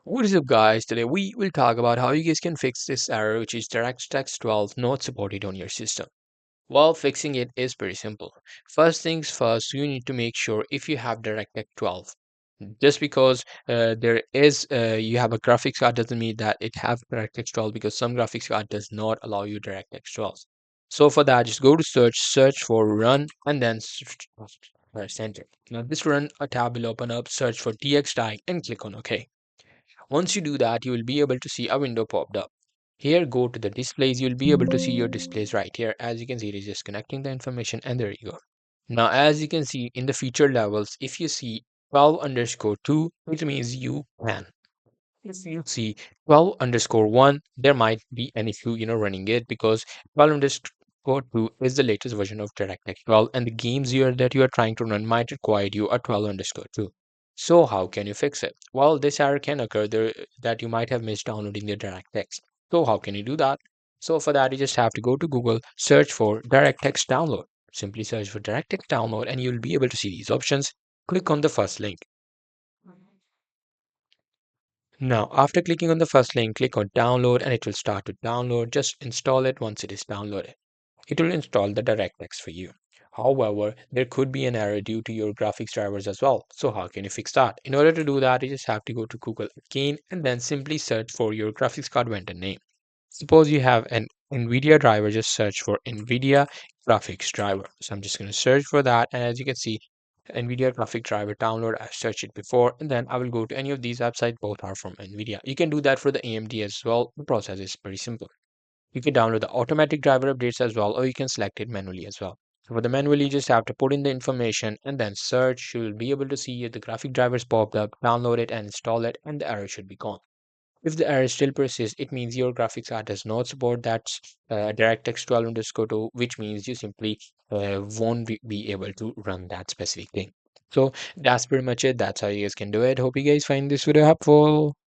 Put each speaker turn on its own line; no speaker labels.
What is up, guys? Today we will talk about how you guys can fix this error, which is DirectX 12 not supported on your system. Well, fixing it is pretty simple. First things first, you need to make sure if you have DirectX 12. Just because you have a graphics card doesn't mean that it have DirectX 12, because some graphics card does not allow you DirectX 12. So for that, just go to search for run, and then press enter. Now this run a tab will open up, search for DXDie and click on OK. Once you do that, you will be able to see a window popped up. Here, go to the displays. You'll be able to see your displays right here. As you can see, it is just connecting the information, and there you go. Now, as you can see in the feature levels, if you see 12 underscore 2, it means you can. If you see 12 underscore 1, there might be an issue, running it, because 12 underscore 2 is the latest version of DirectX 12, and the games that you are trying to run might require you a 12 underscore 2. So how can you fix it? Well, this error can occur there that you might have missed downloading the DirectX. So how can you do that? So for that, you just have to go to Google, search for DirectX download. Simply search for DirectX download, and you'll be able to see these options. Click on the first link. Now, after clicking on the first link, click on download, and it will start to download. Just install it. Once it is downloaded, it will install the DirectX for you. However, there could be an error due to your graphics drivers as well. So how can you fix that? In order to do that, you just have to go to Google again and then simply search for your graphics card vendor name. Suppose you have an NVIDIA driver, just search for NVIDIA graphics driver. So I'm just going to search for that. And as you can see, NVIDIA graphic driver download, I've searched it before, and then I will go to any of these websites. Both are from NVIDIA. You can do that for the AMD as well. The process is pretty simple. You can download the automatic driver updates as well, or you can select it manually as well. So for the manually, you just have to put in the information and then search. You'll be able to see the graphic drivers popped up, download it and install it, and the error should be gone. If the error still persists, it means your graphics card does not support that DirectX 12 underscore 2, which means you simply won't be able to run that specific thing. So that's pretty much it. That's how you guys can do it. Hope you guys find this video helpful.